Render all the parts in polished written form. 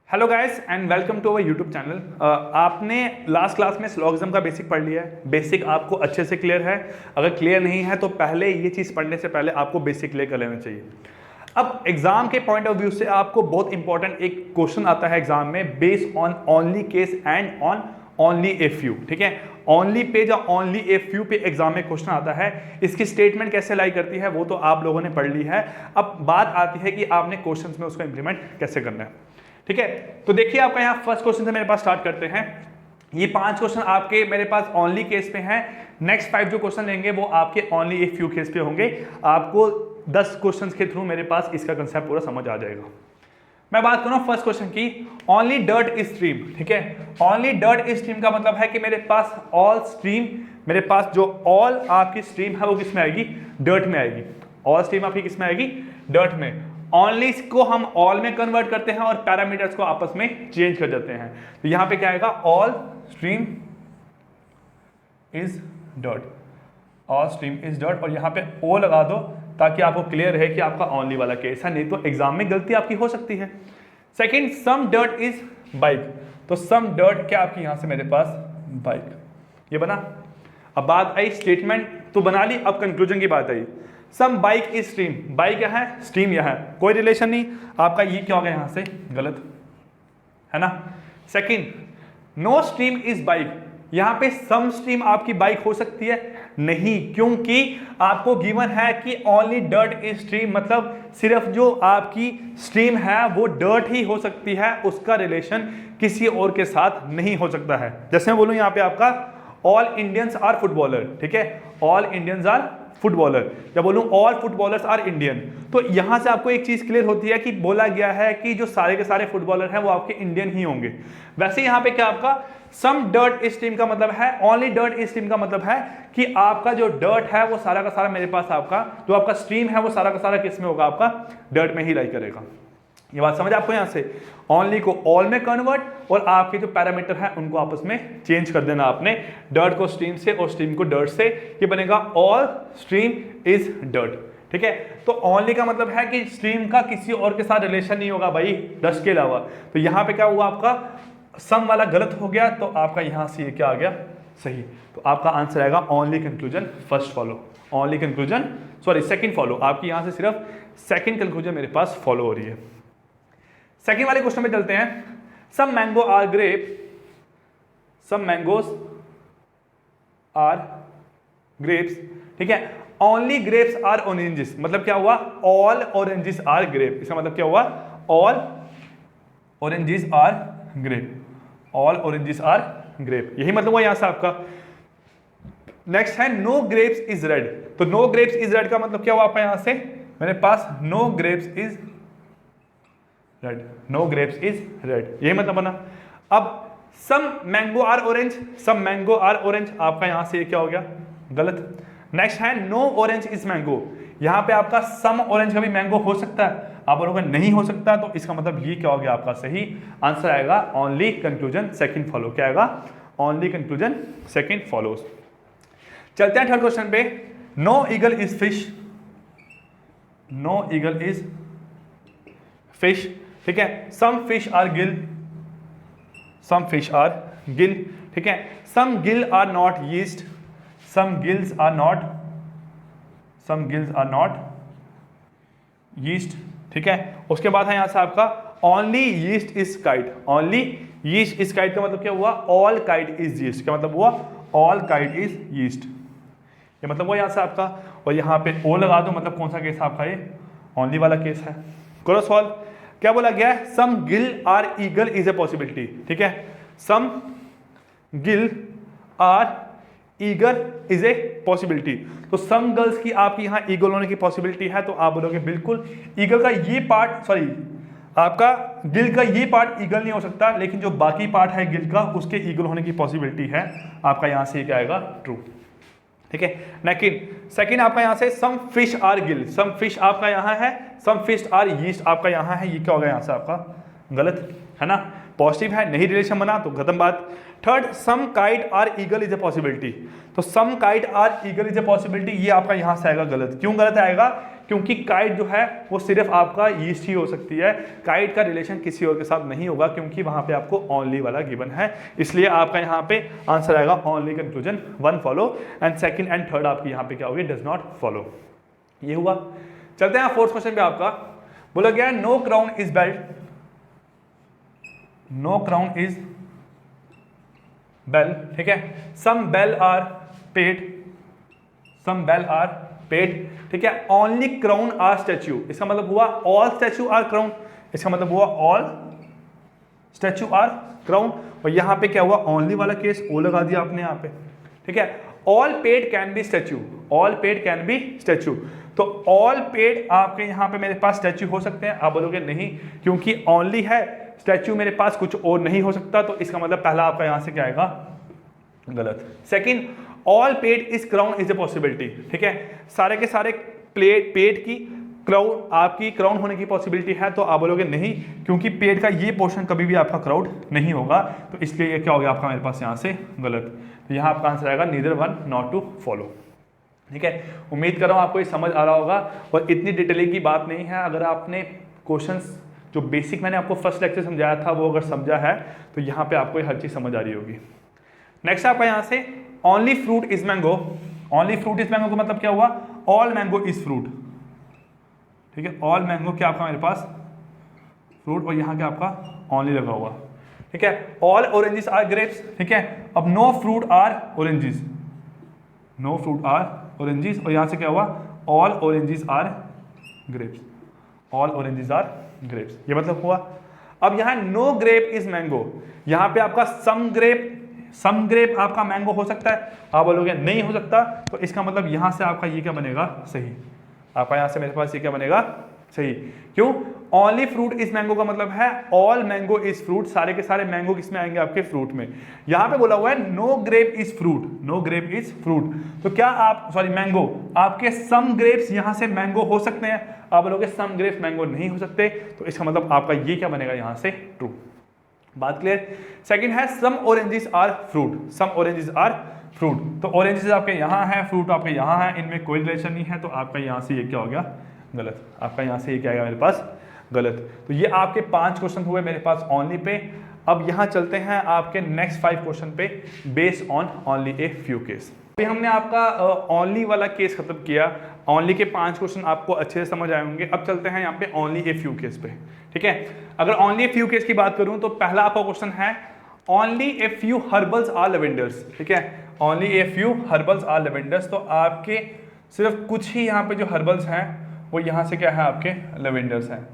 Hello guys and welcome to our YouTube channel. आपने last class में syllogism का basic पढ़ लिया है। बेसिक आपको अच्छे से क्लियर है। अगर क्लियर नहीं है तो पहले ये चीज़ पढ़ने से पहले आपको बेसिक क्लियर कर लेना चाहिए। अब एग्जाम के पॉइंट ऑफ व्यू से आपको बहुत इंपॉर्टेंट एक क्वेश्चन आता है एग्जाम में, based on only case and on only a few. ठीक है, ओनली पेज या ओनली ए फ्यू पे एग्जाम में क्वेश्चन आता है। इसकी स्टेटमेंट कैसे लाई करती है वो तो आप लोगों ने पढ़ ली है। अब बात आती है कि आपने क्वेश्चन में उसको इंप्लीमेंट कैसे करना है। ठीक है, तो देखिए आपका यहाँ फर्स्ट क्वेश्चन से मेरे पास स्टार्ट करते हैं। ये 5 क्वेश्चन आपके मेरे पास ओनली केस पे हैं। नेक्स्ट 5 जो क्वेश्चन लेंगे वो आपके ओनली ए फ्यू केस पे होंगे। आपको 10 क्वेश्चंस के थ्रू मेरे पास इसका कंसेप्ट पूरा समझ आ जाएगा। मैं बात करूँ फर्स्ट क्वेश्चन की, ओनली डर्ट इज स्ट्रीम। ठीक है, ओनली डर्ट इज स्ट्रीम का मतलब है कि मेरे पास ऑल स्ट्रीम, मेरे पास जो ऑल आपकी स्ट्रीम है वो किस में आएगी? डर्ट में आएगी। ऑल स्ट्रीम आपकी किस में आएगी? डर्ट में। ओनली को हम ऑल में कन्वर्ट करते हैं और पैरामीटर्स को आपस में चेंज कर देते हैं। तो यहां पे क्या आएगा? All stream is dirt, all stream is dirt, और यहां पे ओ लगा दो ताकि आपको क्लियर रहे कि आपका ओनली वाला केस है, नहीं तो एग्जाम में गलती आपकी हो सकती है। Second, some dirt is bike. तो सम डर्ट क्या आपकी यहां से मेरे पास? बाइक, ये बना। अब बात आई स्टेटमेंट तो बना ली, अब कंक्लूजन की बात आई। सम बाइक इज स्ट्रीम, बाइक यहाँ है, स्ट्रीम यहाँ है, कोई रिलेशन नहीं। आपका ये क्या हो गया यहां से? गलत है ना। Second, no stream is bike, यहां पे सम स्ट्रीम आपकी बाइक हो सकती है? नहीं, क्योंकि आपको गिवन है कि ओनली डर्ट इज स्ट्रीम, मतलब सिर्फ जो आपकी स्ट्रीम है वो डर्ट ही हो सकती है, उसका रिलेशन किसी और के साथ नहीं हो सकता है। जैसे मैं बोलूं यहां पे आपका ऑल इंडियंस आर फुटबॉलर। ठीक है, ऑल इंडियंस आर फुटबॉलर, जब बोलूं ऑल फुटबॉलर्स आर इंडियन, तो यहां से आपको एक चीज क्लियर होती है कि बोला गया है कि जो सारे के सारे फुटबॉलर हैं वो आपके इंडियन ही होंगे। वैसे यहां पे क्या आपका सम डर्ट इज स्ट्रीम का मतलब है, ओनली डर्ट इज स्ट्रीम का मतलब है कि आपका जो डर्ट है वो सारा का सारा मेरे पास, आपका जो आपका स्ट्रीम है वो सारा का सारा किस में होगा? आपका डर्ट में ही लाई करेगा। ये बात समझ आपको? यहां से ओनली को ऑल में कन्वर्ट और आपके जो पैरामीटर है उनको आपस में चेंज कर देना आपने, डर्ट को स्ट्रीम से और स्ट्रीम को डर्ट से। ये बनेगा ऑल स्ट्रीम इज डर्ट। ठीक है, तो ओनली का मतलब है कि स्ट्रीम का किसी और के साथ रिलेशन नहीं होगा भाई, डस्ट के अलावा। तो यहां पे क्या हुआ? आपका सम वाला गलत हो गया, तो आपका यहां से ये क्या आ गया? सही। तो आपका आंसर आएगा only conclusion first follow, only conclusion sorry second follow. आपकी यहां से सिर्फ सेकंड कंक्लूजन मेरे पास फॉलो हो रही है। सेकंड वाले क्वेश्चन में चलते हैं। Some mango are grape, some mangoes are grapes. ठीक है, ओनली ग्रेप्स आर ऑरेंजेस, मतलब क्या हुआ? All oranges are grape. इसका मतलब क्या हुआ? All oranges are grape, all oranges are grape, यही मतलब हुआ यहां से आपका। नेक्स्ट है नो ग्रेप्स इज रेड। तो नो ग्रेप्स इज रेड का मतलब क्या हुआ आपका? यहां से मेरे पास no grapes is red, no grapes is red, यही मतलब बना। अब some mango are orange, some mango are orange, आपका यहां से ये क्या हो गया? गलत। नेक्स्ट है नो ऑरेंज इज मैंगो, यहां पे आपका सम ऑरेंज का भी मैंगो हो सकता है, आप बोलोगे नहीं हो सकता, तो इसका मतलब ये क्या हो गया आपका? सही आंसर आएगा ओनली कंक्लूजन सेकंड फॉलो। क्या आएगा? Only conclusion second follows. चलते हैं थर्ड क्वेश्चन पे। No eagle is fish, no eagle is fish. ठीक है, some fish are gill, some fish are gill. ठीक है, some gill are not yeast, some gills are not, some gills are not yeast. ठीक है, उसके बाद है यहां से आपका only yeast is kite, only yeast is kite का मतलब क्या हुआ? ऑल काइट इज यीस्ट, क्या मतलब हुआ? ऑल काइट इज यीस्ट, ये मतलब हुआ यहां से आपका। और यहां पे ओ लगा दो, मतलब कौन सा केस आपका? ये ओनली वाला केस है। करो सॉल्व। क्या बोला गया है? Some gill are eagle is a possibility. ठीक है, some gill are eagle is a possibility, तो सम गर्ल्स की आपकी यहां ईगल होने की पॉसिबिलिटी है, तो आप बोलोगे बिल्कुल ईगल का ये पार्ट, सॉरी आपका गिल का ये पार्ट ईगल नहीं हो सकता, लेकिन जो बाकी पार्ट है गिल का उसके ईगल होने की पॉसिबिलिटी है। आपका यहां से क्या आएगा? ट्रू। ठीक है, लेकिन सेकंड आपका यहां से some fish are gill, some fish आपका यहां है, सम फिश आर यीस्ट आपका यहां है, ये क्या होगा यहां से आपका? गलत है ना, पॉजिटिव है, नहीं रिलेशन बना तो खत्म बात। Third, some kite are eagle is a possibility. तो some kite are eagle is a possibility, ये आपका यहां से आएगा गलत। क्यों गलत आएगा? क्योंकि काइट जो है वो सिर्फ आपका ईस्ट ही हो सकती है, काइट का रिलेशन किसी और के साथ नहीं होगा, क्योंकि वहां पे आपको ओनली वाला गिवन है। इसलिए आपका यहाँ पे आंसर आएगा only conclusion one follow, and second and third आपकी यहाँ पे क्या होगी? Does not follow. ये हुआ। चलते हैं फोर्थ क्वेश्चन पे। आपका बोला गया no crown is belt, no crown is bell, ठीक है। Some bell are paid, some bell are paid, ठीक है। ओनली क्राउन आर स्टैच्यू, इसका मतलब हुआ ऑल स्टैच्यू आर क्राउन, इसका मतलब हुआ ऑल स्टैच्यू आर क्राउन। और यहां पे क्या हुआ? ओनली वाला केस ओ लगा दिया आपने यहां पे, ठीक है। All paid can be statue, all paid can be statue. तो ऑल पेड आपके यहां पे मेरे पास स्टैच्यू हो सकते हैं। आप बोलोगे नहीं, क्योंकि ओनली है, स्टैच्यू मेरे पास कुछ और नहीं हो सकता। तो इसका मतलब पहला आपका यहां से क्या आएगा? गलत। Second, all paid is crown is a possibility, ठीक है। सारे के सारे पेड की क्राउन आपकी क्राउन होने की पॉसिबिलिटी है। तो आप बोलोगे नहीं, क्योंकि पेड का ये पोर्शन कभी भी आपका क्राउड नहीं होगा। तो इसलिए ये क्या हो गया आपका मेरे पास यहां से गलत। तो यहां आपका आंसर आएगा neither one not two follow, ठीक है। उम्मीद कर रहा हूं आपको ये समझ आ रहा होगा, और इतनी डिटेलिंग की बात नहीं है। अगर आपने क्वेश्चंस जो बेसिक मैंने आपको फर्स्ट लेक्चर समझाया था वो अगर समझा है तो यहाँ पे आपको हर चीज समझ आ रही होगी। नेक्स्ट आपका यहाँ से only fruit is mango, only fruit is mango का मतलब क्या हुआ? ऑल मैंगो इज फ्रूट, ठीक है। ऑल मैंगो क्या आपका मेरे पास फ्रूट, और यहाँ क्या आपका ओनली लगा हुआ, ठीक है। ऑल ऑरेंजेस आर ग्रेप्स, ठीक है। अब no fruit are oranges, no fruit are oranges, और यहाँ से क्या हुआ? All oranges are grapes, all oranges are grapes, ये मतलब हुआ। अब यहाँ नो ग्रेप इज मैंगो, यहाँ पे आपका सम ग्रेप आपका मैंगो हो सकता है। आप बोलोगे नहीं हो सकता, तो इसका मतलब यहाँ से आपका ये क्या बनेगा? सही। आपका यहाँ से मेरे पास ये क्या बनेगा? सही। क्यों? ओनली फ्रूट इज मैंगो का मतलब है ऑल मैंगो इज फ्रूट, सारे के सारे मैंगो किसमें आएंगे? आपके फ्रूट में। यहाँ पे बोला हुआ है no grape is fruit, no grape is fruit, तो क्या आप मैंगो आपके सम ग्रेप्स यहाँ से मैंगो हो सकते हैं? आप बोलोगे सम ग्रेप्स मैंगो नहीं हो सकते, तो इसका मतलब आपका ये क्या बनेगा? यहाँ से ट्रू। बात क्लियर? सेकंड है some oranges are fruit, some oranges are fruit, तो ऑरेंजेस आपके यहाँ है, फ्रूट आपके यहाँ है, इनमें कोई रिलेशन नहीं है। तो आपका यहाँ से ये क्या हो गया? गलत। आपका यहाँ से ये क्या आएगा मेरे पास? गलत। तो ये आपके 5 क्वेश्चन हुए मेरे पास ओनली पे। अब यहाँ चलते हैं आपके नेक्स्ट 5 क्वेश्चन पे based on only a few case. अभी हमने आपका ओनली वाला केस खत्म किया, ओनली के 5 क्वेश्चन आपको अच्छे से समझ आए होंगे। अब चलते हैं यहाँ पे ओनली ए फ्यू केस पे, ठीक है। अगर ओनली ए फ्यू केस की बात करूँ तो पहला आपका क्वेश्चन है only a few herbals are lavenders, ठीक है। Only a few herbals are lavenders, तो आपके सिर्फ कुछ ही यहाँ पे जो हर्बल्स हैं वो यहाँ से क्या है? आपके लेवेंडर्स हैं,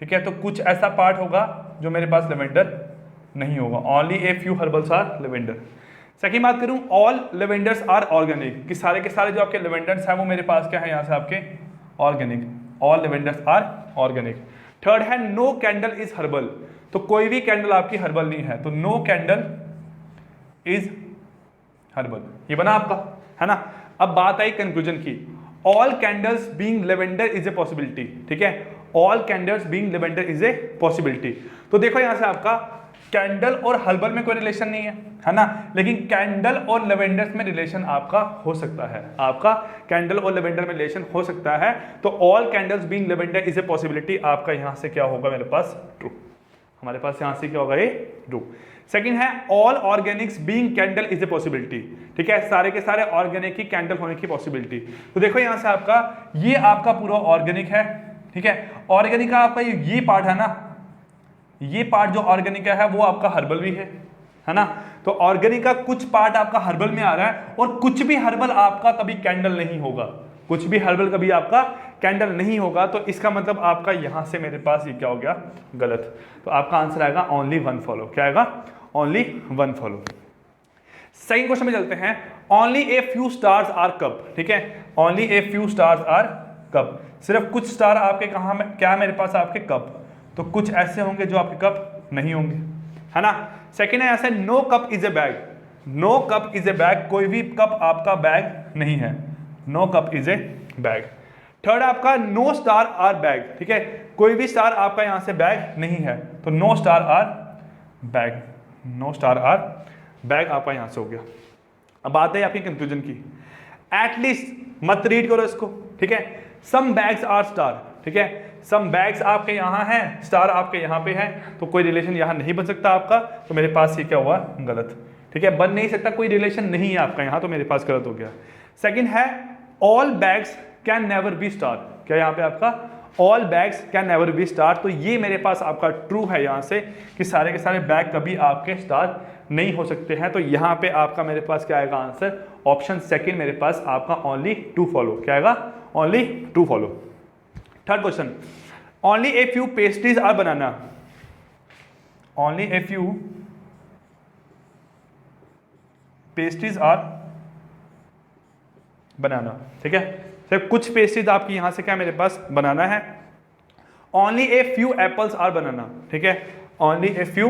ठीक है। तो कुछ ऐसा पार्ट होगा जो मेरे पास लेवेंडर नहीं होगा। Only a few herbals are lavender. Second बात करूं, ऑल लेवेंडर्स आर ऑर्गेनिक, कि सारे के सारे जो आपके लेवेंडर्स हैं वो मेरे पास क्या है? यहाँ से आपके organic, all lavenders are organic. Third है नो कैंडल इज हर्बल, तो कोई भी कैंडल आपकी हर्बल नहीं है, तो नो कैंडल इज हर्बल, ये बना आपका, है ना। अब बात आई कंक्लूजन की, all candles being lavender is a possibility, ठीक है। All candles being lavender is a possibility. तो देखो यहां से आपका कैंडल और हर्बल में कोई रिलेशन नहीं है ना, लेकिन कैंडल और लेवेंडर में रिलेशन आपका हो सकता है, आपका कैंडल और लेवेंडर में रिलेशन हो सकता है। तो all candles being lavender is a possibility, आपका यहां से क्या होगा मेरे पास? ट्रू। हमारे पास यहां से क्या होगा? ये ट्रू। सेकंड है all Organics being candle is a possibility, ठीक है। सारे के सारे ऑर्गेनिक की कैंडल होने की पॉसिबिलिटी। तो देखो यहां से आपका ये आपका पूरा ऑर्गेनिक है, ठीक है। ऑर्गेनिक का आपका ये पार्ट है ना, ये पार्ट जो ऑर्गेनिक का है वो आपका हर्बल भी है ना। तो ऑर्गेनिक का कुछ पार्ट आपका हर्बल में आ रहा है, और कुछ भी हर्बल आपका कभी कैंडल नहीं होगा, कुछ भी हर्बल कभी आपका कैंडल नहीं होगा। तो इसका मतलब आपका यहां से मेरे पास ये क्या हो गया? गलत। तो आपका आंसर आएगा ओनली वन फॉलो। क्या आएगा? Only one follow. Second question में चलते हैं, only a few stars are cup, ठीक है। Only a few stars are cup, सिर्फ कुछ स्टार आपके कहां में क्या मेरे पास? आपके कप। तो कुछ ऐसे होंगे जो आपके कप नहीं होंगे, है ना। सेकंड है ऐसे no cup is a bag, no cup is a bag, कोई भी कप आपका बैग नहीं है, no cup is a bag. Third आपका नो स्टार आर बैग, ठीक है। कोई भी स्टार आपका यहां से बैग नहीं है, तो no star are bag, no star are bag आपका यहाँ से हो गया। अब बात है आपकी कंक्लूजन की। एटलीस्ट मत रीड करो इसको, ठीक है। सम बैग्स आर स्टार, ठीक है, सम बैग्स आपके यहाँ हैं, स्टार आपके यहाँ पे है, तो कोई रिलेशन यहाँ नहीं बन सकता आपका, तो मेरे पास ये क्या हुआ, गलत, ठीक है, बन नहीं सकता, कोई रिलेशन नहीं है आपका यहाँ, तो मेरे पास गलत हो गया। सेकंड है all bags can never be star, क्या यहाँ पे आपका all bags can never be star, तो ये मेरे पास आपका ट्रू है यहाँ से कि सारे के सारे बैग कभी आपके स्टार नहीं हो सकते हैं। तो यहाँ पे आपका मेरे पास क्या आएगा आंसर, ऑप्शन सेकंड मेरे पास आपका ओनली टू फॉलो, क्या आएगा, only two follow. Third question, only a few pastries are banana, only a few pastries are banana, ठीक है, सिर्फ कुछ पेस्ट्रीज आपकी यहां से क्या मेरे पास बनाना है। Only a few apples are banana, ठीक है, only a few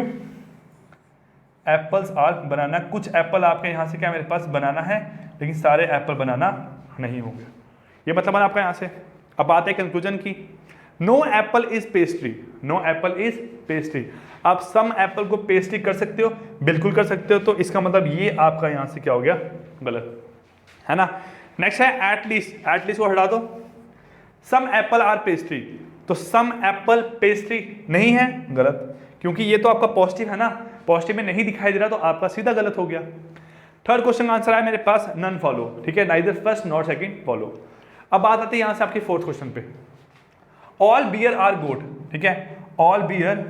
apples are banana, कुछ एप्पल आपके यहां से क्या मेरे पास बनाना है, लेकिन सारे एप्पल बनाना नहीं होंगे, ये मतलब आपका यहां से। अब बात है कंक्लूजन की, no apple is pastry, no apple is pastry, आप सम एप्पल को पेस्ट्री कर सकते हो, बिल्कुल कर सकते हो, तो इसका मतलब ये आपका यहां से क्या हो गया, गलत है ना। नेक्स्ट है एटलीस्ट, एटलीस्ट को हटा दो, सम एप्पल आर पेस्ट्री, तो सम एप्पल पेस्ट्री नहीं है, गलत, क्योंकि ये तो आपका पॉजिटिव है ना, पॉजिटिव में नहीं दिखाई दे रहा, तो आपका सीधा गलत हो गया। थर्ड क्वेश्चन का आंसर है मेरे पास नन फॉलो, ठीक है, neither first not second follow. अब बात आती है यहां से आपके फोर्थ क्वेश्चन पे, ऑल बियर आर गोट, ठीक है, all bear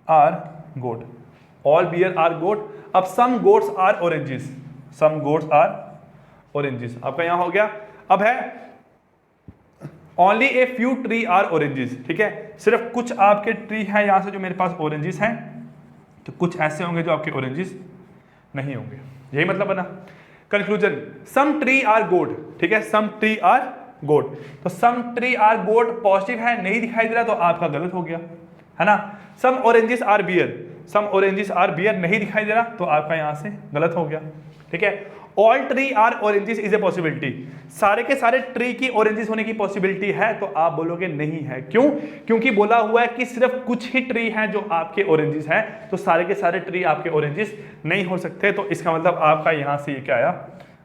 are goat, all bear are goat, अब some goats are oranges, some goats are oranges, आपका यहां हो गया। अब है only a few tree are oranges, ठीक है, सिर्फ कुछ आपके ट्री है यहां से जो मेरे पास ऑरेंजेस हैं, तो कुछ ऐसे होंगे जो आपके ऑरेंजेस नहीं होंगे, यही मतलब बना। कंक्लूजन, सम ट्री आर गोड, ठीक है, सम ट्री आर गोड, तो सम ट्री आर गोड पॉजिटिव है, नहीं दिखाई दे रहा, तो आपका गलत हो गया, है ना। Some oranges are bear, some oranges are bear नहीं दिखाई दे रहा, तो आपका यहां से गलत हो गया, ठीक है। All tree are oranges is a possibility, सारे के सारे ट्री की ऑरेंजेस होने की पॉसिबिलिटी है, तो आप बोलोगे नहीं है, क्यों, क्योंकि बोला हुआ है कि सिर्फ कुछ ही ट्री हैं जो आपके ऑरेंजेस हैं, तो सारे के सारे ट्री आपके ऑरेंजेस नहीं हो सकते, तो इसका मतलब आपका यहां से ये क्या आया,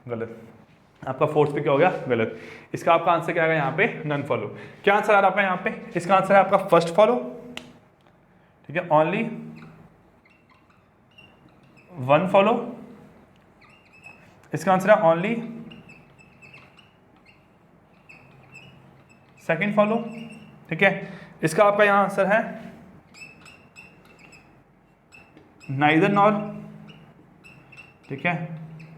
गलत, आपका फोर्थ पे क्या हो गया, गलत। इसका आपका आंसर क्या आएगा यहाँ पे, नन फॉलो। क्या आंसर आ रहा है आपका यहाँ पे, इसका आंसर है आपका फर्स्ट फॉलो, ठीक है, ओनली वन फॉलो, इसका आंसर है ओनली सेकंड फॉलो, ठीक है। इसका आपका यहां आंसर है नाइदर नॉर, ठीक है,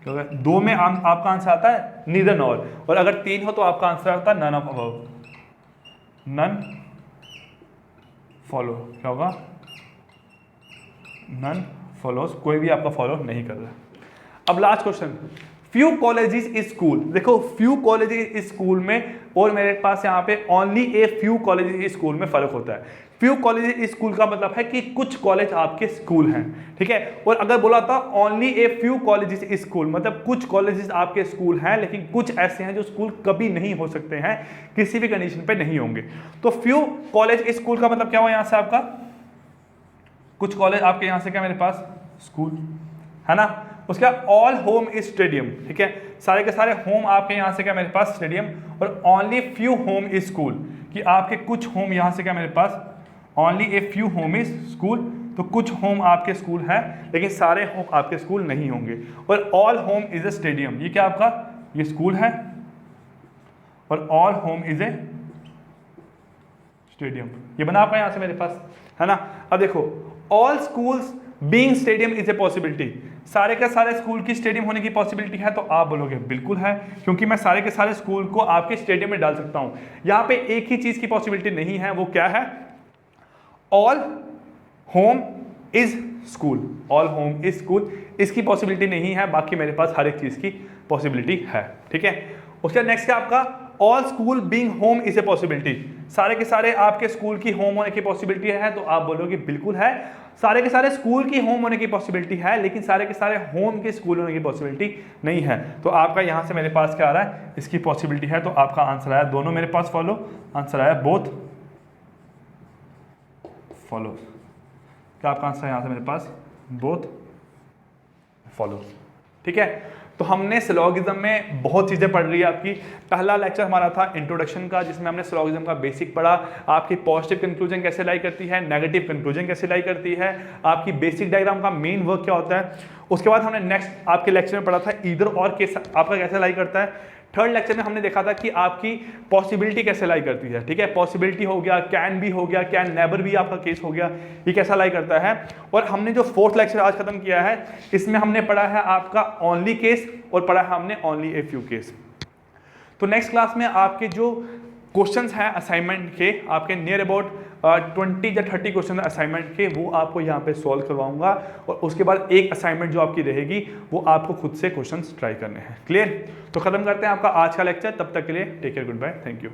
क्योंकि दो में आपका आंसर आता है नीदर नॉर, और अगर तीन हो तो आपका आंसर आता है none of above, none follow, क्या होगा, नन फॉलोज, कोई भी आपका फॉलो नहीं कर रहा। अब last question, few colleges is school, देखो फ्यू कॉलेजेस इज स्कूल में और मेरे पास यहाँ पे only a few colleges is school में फर्क होता है। फ्यू कॉलेजेस इज स्कूल का मतलब है कि कुछ कॉलेज आपके स्कूल हैं, ठीक है, और अगर बोला था only a few colleges is school, मतलब कुछ कॉलेजेस आपके स्कूल हैं, लेकिन कुछ ऐसे हैं जो स्कूल कभी नहीं हो सकते हैं, किसी भी कंडीशन पे नहीं होंगे। तो फ्यू कॉलेज इज स्कूल का मतलब क्या हुआ, यहाँ से आपका कुछ कॉलेज आपके यहाँ से क्या मेरे पास स्कूल, है ना। उसका ऑल होम इज स्टेडियम, ठीक है, सारे के सारे होम आपके यहाँ से क्या मेरे पास स्टेडियम, और only few home is school, कि आपके कुछ होम यहाँ से क्या मेरे पास, only a few home is school, तो कुछ होम आपके स्कूल हैं, लेकिन सारे होम आपके स्कूल नहीं होंगे। और all home is a stadium, ये क्या आपका, ये स्कूल है, और all home is a stadium, ये बना आपका यहाँ से मेरे पास, है ना। अब देखो all schools being stadium is a possibility, सारे के सारे स्कूल की स्टेडियम होने की पॉसिबिलिटी है, तो आप बोलोगे बिल्कुल है, क्योंकि मैं सारे के सारे स्कूल को आपके स्टेडियम में डाल सकता हूं। यहां पे एक ही चीज की पॉसिबिलिटी नहीं है, वो क्या है, all home is school, all home is school, इसकी पॉसिबिलिटी नहीं है, बाकी मेरे पास हर एक चीज की पॉसिबिलिटी है, ठीक है। उसके नेक्स्ट क्या आपका, all school being home is a possibility, सारे के सारे आपके स्कूल की होम होने की पॉसिबिलिटी है, तो आप बोलोगे बिल्कुल है, सारे के सारे स्कूल की होम होने की पॉसिबिलिटी है, लेकिन सारे के सारे होम के स्कूल होने की पॉसिबिलिटी नहीं है, तो आपका यहां से मेरे पास क्या आ रहा है, इसकी पॉसिबिलिटी है, तो आपका आंसर आया दोनों मेरे पास फॉलो, आंसर आया बोथ फॉलो, क्या आपका आंसर यहां से मेरे पास बोथ follows। ठीक है, तो हमने सिलोगिज्म में बहुत चीज़ें पढ़ रही है आपकी। पहला लेक्चर हमारा था इंट्रोडक्शन का, जिसमें हमने सिलोगिज्म का बेसिक पढ़ा, आपकी पॉजिटिव कंक्लूजन कैसे लाई करती है, नेगेटिव कंक्लूजन कैसे लाई करती है, आपकी बेसिक डायग्राम का मेन वर्क क्या होता है। उसके बाद हमने नेक्स्ट आपके लेक्चर में पढ़ा था ईदर और केस आपका कैसे लाई करता है। थर्ड लेक्चर में हमने देखा था कि आपकी पॉसिबिलिटी कैसे लाई करती है। ठीक है, पॉसिबिलिटी हो गया, कैन भी हो गया, कैन नेवर भी आपका केस हो गया, ये कैसा लाई करता है। और हमने जो फोर्थ लेक्चर आज खत्म किया है, इसमें हमने पढ़ा है आपका ओनली केस और पढ़ा है हमने ओनली ए फ्यू केस। तो नेक्स्ट क्लास में आपके जो क्वेश्चंस हैं असाइनमेंट के, आपके नियर अबाउट 20 या 30 क्वेश्चन असाइनमेंट के, वो आपको यहाँ पे सॉल्व करवाऊंगा। और उसके बाद एक असाइनमेंट जो आपकी रहेगी वो आपको खुद से क्वेश्चंस ट्राई करने हैं। क्लियर? तो खत्म करते हैं आपका आज का लेक्चर। तब तक के लिए take care, goodbye, thank you.